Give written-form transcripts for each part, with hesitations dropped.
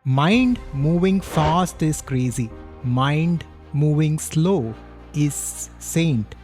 Mind moving fast is crazy. Mind moving slow is saint.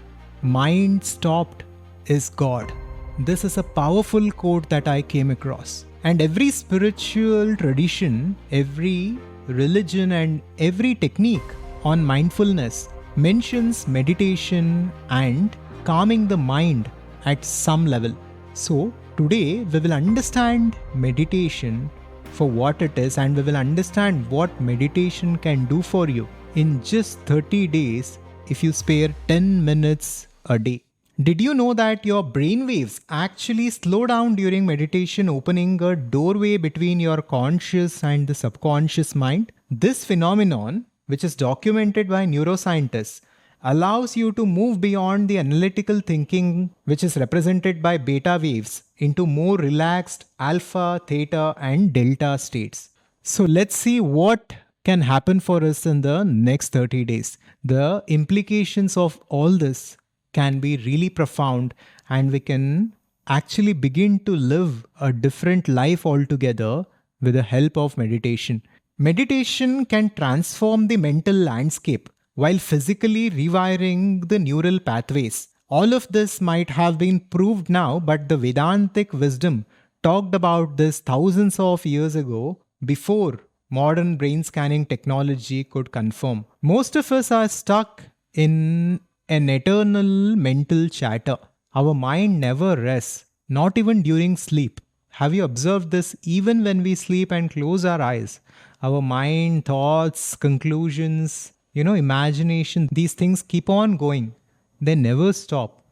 Mind stopped is God. This is a powerful quote that I came across. And every spiritual tradition, every religion, and every technique on mindfulness mentions meditation and calming the mind at some level. So, today we will understand meditation for what it is, and we will understand what meditation can do for you in just 30 days if you spare 10 minutes a day. Did you know that your brain waves actually slow down during meditation, opening a doorway between your conscious and the subconscious mind? This phenomenon, which is documented by neuroscientists, allows you to move beyond the analytical thinking, which is represented by beta waves, into more relaxed alpha, theta, and delta states. So let's see what can happen for us in the next 30 days. The implications of all this can be really profound, and we can actually begin to live a different life altogether with the help of meditation. Meditation can transform the mental landscape while physically rewiring the neural pathways. All of this might have been proved now, but the Vedantic wisdom talked about this thousands of years ago before modern brain scanning technology could confirm. Most of us are stuck in an eternal mental chatter. Our mind never rests, not even during sleep. Have you observed this? Even when we sleep and close our eyes, our mind, thoughts, conclusions, imagination, these things keep on going. They never stop.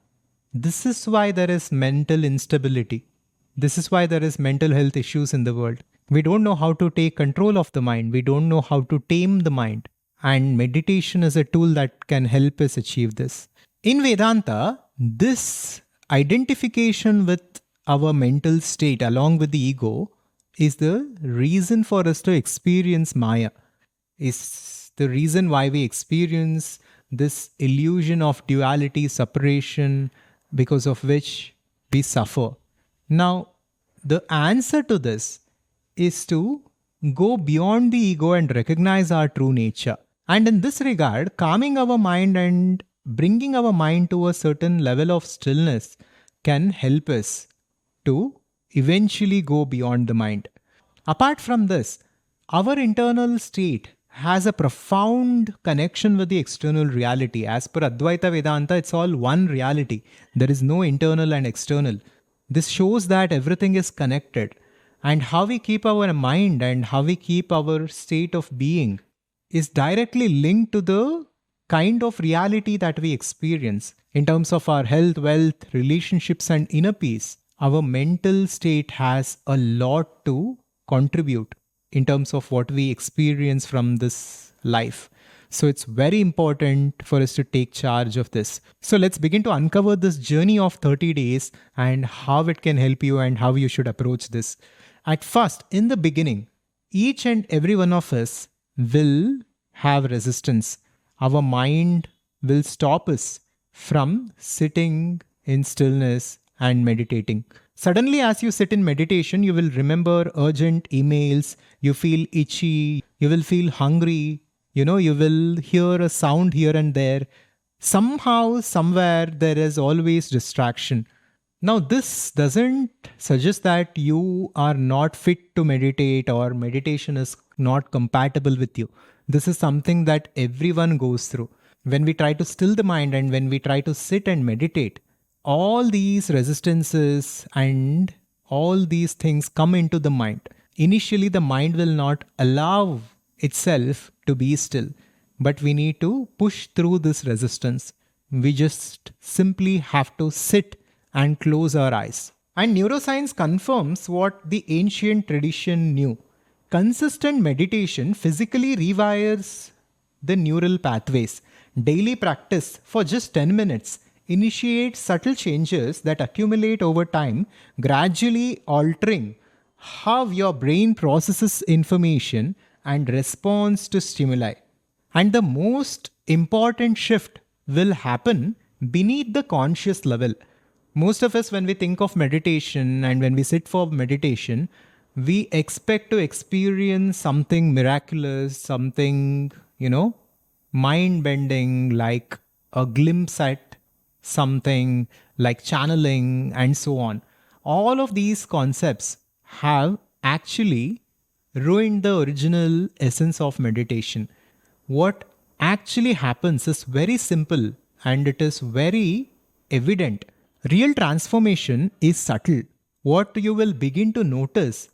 This is why there is mental instability. This is why there is mental health issues in the world. We don't know how to take control of the mind. We don't know how to tame the mind. And meditation is a tool that can help us achieve this. In Vedanta, this identification with our mental state along with the ego is the reason for us to experience Maya. Is the reason why we experience this illusion of duality, separation, because of which we suffer. Now, the answer to this is to go beyond the ego and recognize our true nature. And in this regard, calming our mind and bringing our mind to a certain level of stillness can help us to eventually go beyond the mind. Apart from this, our internal state has a profound connection with the external reality. As per Advaita Vedanta, it's all one reality. There is no internal and external. This shows that everything is connected. And how we keep our mind and how we keep our state of being is directly linked to the kind of reality that we experience in terms of our health, wealth, relationships, and inner peace. Our mental state has a lot to contribute in terms of what we experience from this life. So it's very important for us to take charge of this. So let's begin to uncover this journey of 30 days and how it can help you and how you should approach this. At first, in the beginning, each and every one of us will have resistance. Our mind will stop us from sitting in stillness and meditating. Suddenly, as you sit in meditation, you will remember urgent emails, you feel itchy, you will feel hungry, you will hear a sound here and there. Somehow, somewhere, there is always distraction. Now, this doesn't suggest that you are not fit to meditate or meditation is not compatible with you. This is something that everyone goes through. When we try to still the mind and when we try to sit and meditate, all these resistances and all these things come into the mind. Initially, the mind will not allow itself to be still, but we need to push through this resistance. We just simply have to sit and close our eyes. And neuroscience confirms what the ancient tradition knew. Consistent meditation physically rewires the neural pathways. Daily practice for just 10 minutes initiates subtle changes that accumulate over time, gradually altering how your brain processes information and responds to stimuli. And the most important shift will happen beneath the conscious level. Most of us, when we think of meditation and when we sit for meditation, We expect to experience something miraculous, something, mind bending, like a glimpse at something, like channeling, and so on. All of these concepts have actually ruined the original essence of meditation. What actually happens is very simple and it is very evident. Real transformation is subtle. What you will begin to notice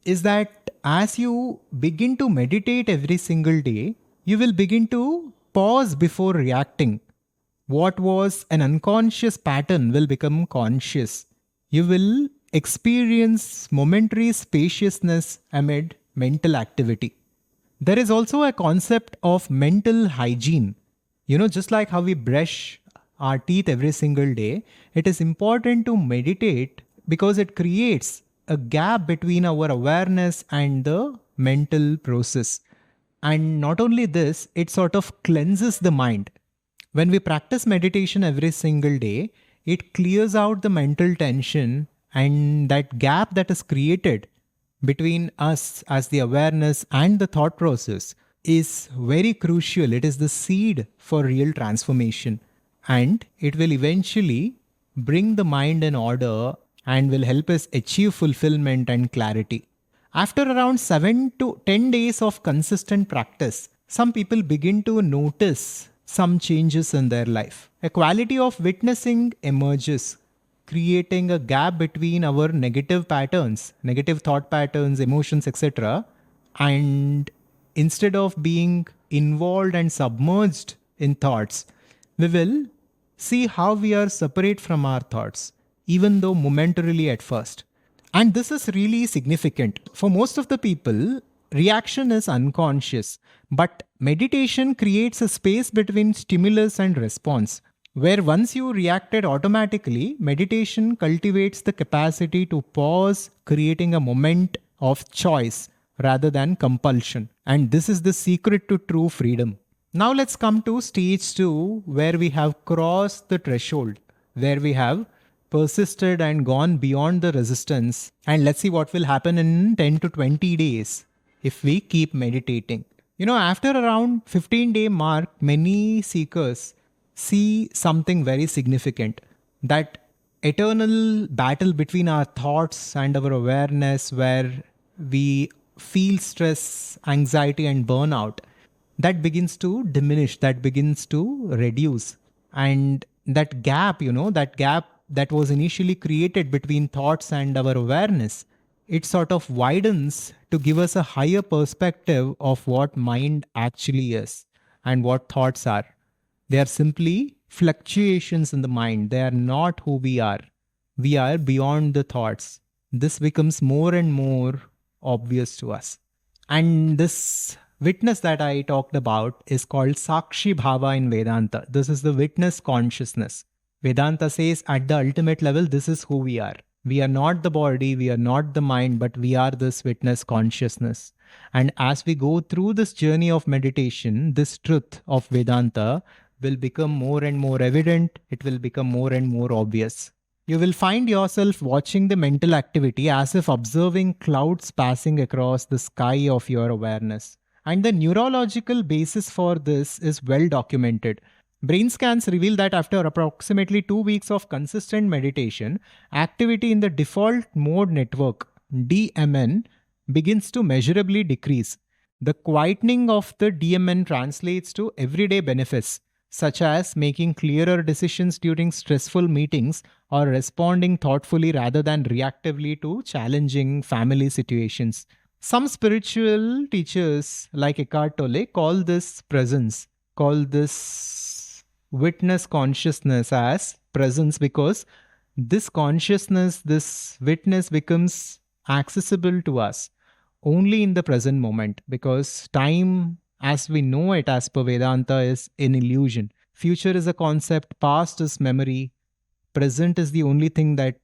is that as you begin to meditate every single day, you will begin to pause before reacting. What was an unconscious pattern will become conscious. You will experience momentary spaciousness amid mental activity. There is also a concept of mental hygiene. Just like how we brush our teeth every single day, it is important to meditate because it creates a gap between our awareness and the mental process. And not only this, it sort of cleanses the mind. When we practice meditation every single day, it clears out the mental tension and that gap that is created between us as the awareness and the thought process is very crucial. It is the seed for real transformation and it will eventually bring the mind in order and will help us achieve fulfillment and clarity. After around 7 to 10 days of consistent practice, some people begin to notice some changes in their life. A quality of witnessing emerges, creating a gap between our negative patterns, negative thought patterns, emotions, etc. And instead of being involved and submerged in thoughts, we will see how we are separate from our thoughts, even though momentarily at first. And this is really significant. For most of the people, reaction is unconscious, but meditation creates a space between stimulus and response, where once you reacted automatically, meditation cultivates the capacity to pause, creating a moment of choice rather than compulsion. And this is the secret to true freedom. Now let's come to stage 2, where we have crossed the threshold, where we have persisted and gone beyond the resistance. And let's see what will happen in 10 to 20 days if we keep meditating. After around 15-day mark, many seekers see something very significant. That eternal battle between our thoughts and our awareness, where we feel stress, anxiety, and burnout, that begins to diminish, that begins to reduce. And that gap that was initially created between thoughts and our awareness, it sort of widens to give us a higher perspective of what mind actually is and what thoughts are. They are simply fluctuations in the mind. They are not who we are. We are beyond the thoughts. This becomes more and more obvious to us. And this witness that I talked about is called Sakshi Bhava in Vedanta. This is the witness consciousness. Vedanta says at the ultimate level, this is who we are. We are not the body, we are not the mind, but we are this witness consciousness. And as we go through this journey of meditation, this truth of Vedanta will become more and more evident. It will become more and more obvious. You will find yourself watching the mental activity as if observing clouds passing across the sky of your awareness. And the neurological basis for this is well documented. Brain scans reveal that after approximately 2 weeks of consistent meditation, activity in the default mode network, DMN, begins to measurably decrease. The quietening of the DMN translates to everyday benefits, such as making clearer decisions during stressful meetings or responding thoughtfully rather than reactively to challenging family situations. Some spiritual teachers like Eckhart Tolle call this presence, call this witness consciousness as presence, because this consciousness, this witness becomes accessible to us only in the present moment, because time as we know it as per Vedanta is an illusion. Future is a concept, past is memory, present is the only thing that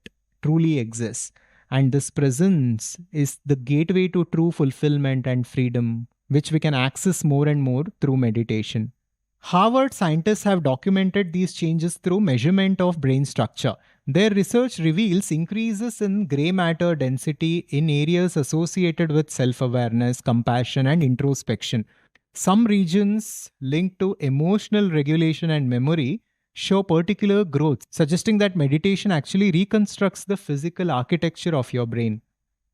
truly exists. And this presence is the gateway to true fulfillment and freedom, which we can access more and more through meditation. Harvard scientists have documented these changes through measurement of brain structure. Their research reveals increases in gray matter density in areas associated with self awareness, compassion, and introspection. Some regions linked to emotional regulation and memory show particular growth, suggesting that meditation actually reconstructs the physical architecture of your brain.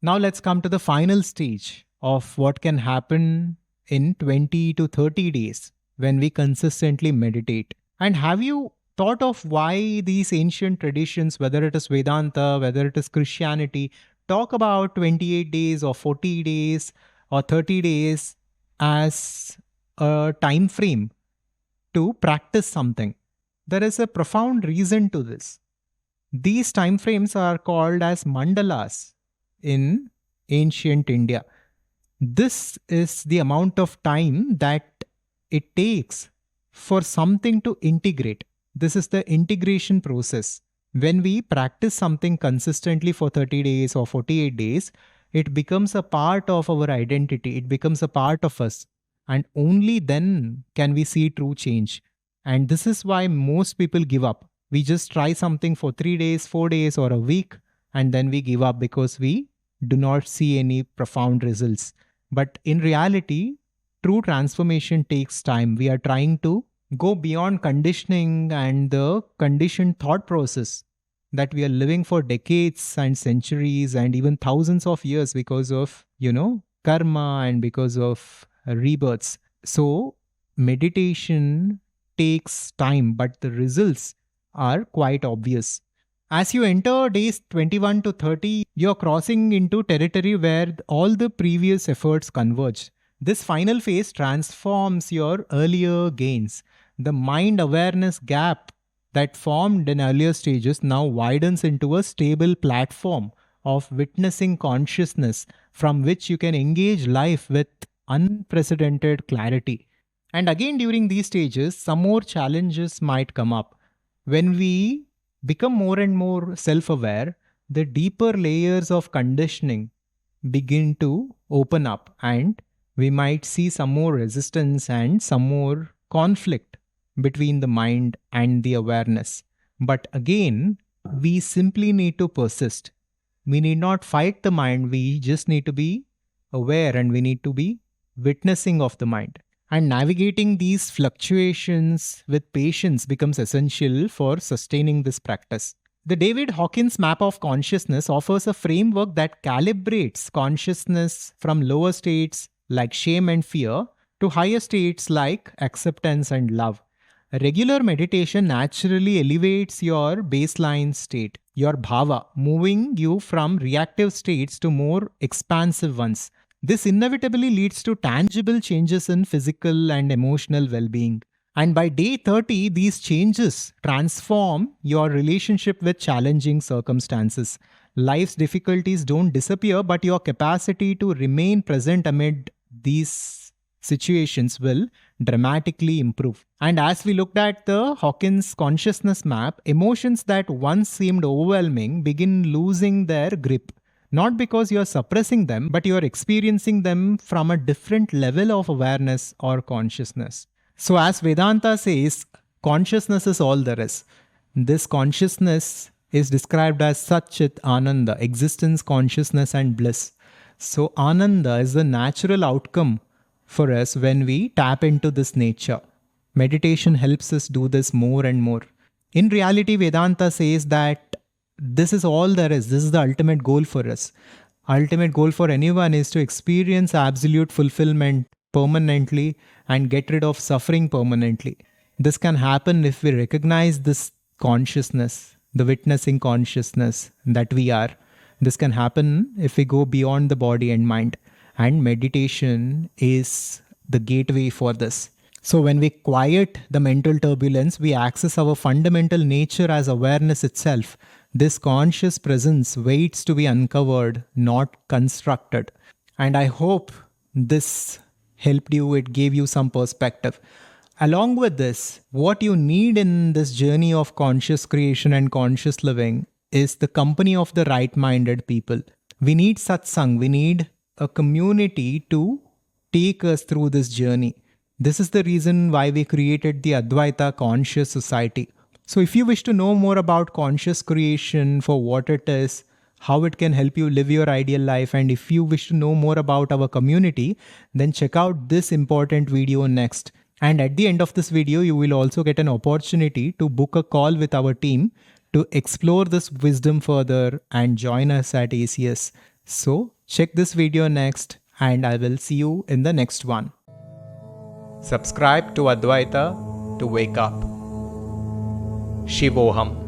Now, let's come to the final stage of what can happen in 20 to 30 days when we consistently meditate. And have you thought of why these ancient traditions, whether it is Vedanta, whether it is Christianity, talk about 28 days or 40 days or 30 days as a time frame to practice something? There is a profound reason to this. These time frames are called as mandalas in ancient India. This is the amount of time that it takes for something to integrate. This is the integration process. When we practice something consistently for 30 days or 48 days, it becomes a part of our identity. It becomes a part of us. And only then can we see true change. And this is why most people give up. We just try something for 3 days, 4 days, or a week, and then we give up because we do not see any profound results. But in reality, true transformation takes time. We are trying to go beyond conditioning and the conditioned thought process that we are living for decades and centuries and even thousands of years because of, karma and because of rebirths. So, meditation takes time, but the results are quite obvious. As you enter days 21 to 30, you're crossing into territory where all the previous efforts converge. This final phase transforms your earlier gains. The mind awareness gap that formed in earlier stages now widens into a stable platform of witnessing consciousness from which you can engage life with unprecedented clarity. And again, during these stages, some more challenges might come up. When we become more and more self aware, the deeper layers of conditioning begin to open up, and we might see some more resistance and some more conflict between the mind and the awareness. But again, we simply need to persist. We need not fight the mind, we just need to be aware and we need to be witnessing of the mind. And navigating these fluctuations with patience becomes essential for sustaining this practice. The David Hawkins map of consciousness offers a framework that calibrates consciousness from lower states like shame and fear to higher states like acceptance and love. Regular meditation naturally elevates your baseline state, your bhava, moving you from reactive states to more expansive ones. This inevitably leads to tangible changes in physical and emotional well being. And by day 30, these changes transform your relationship with challenging circumstances. Life's difficulties don't disappear, but your capacity to remain present amid these situations will dramatically improve. And as we looked at the Hawkins consciousness map, emotions that once seemed overwhelming begin losing their grip. Not because you're suppressing them, but you're experiencing them from a different level of awareness or consciousness. So, as Vedanta says, consciousness is all there is. This consciousness is described as Satchit Ananda, existence, consciousness, and bliss. So, Ananda is the natural outcome for us when we tap into this nature. Meditation helps us do this more and more. In reality, Vedanta says that this is all there is. This is the ultimate goal for us. Ultimate goal for anyone is to experience absolute fulfillment permanently and get rid of suffering permanently. This can happen if we recognize this consciousness, the witnessing consciousness that we are. This can happen if we go beyond the body and mind. And meditation is the gateway for this. So when we quiet the mental turbulence, we access our fundamental nature as awareness itself. This conscious presence waits to be uncovered, not constructed. And I hope this helped you, it gave you some perspective. Along with this, what you need in this journey of conscious creation and conscious living is the company of the right-minded people. We need satsang, we need a community to take us through this journey. This is the reason why we created the Advaita Conscious Society. So if you wish to know more about conscious creation, for what it is, how it can help you live your ideal life, and if you wish to know more about our community, then check out this important video next. And at the end of this video, you will also get an opportunity to book a call with our team to explore this wisdom further and join us at ACS. So check this video next, and I will see you in the next one. Subscribe to Advaita to wake up. Shivoham.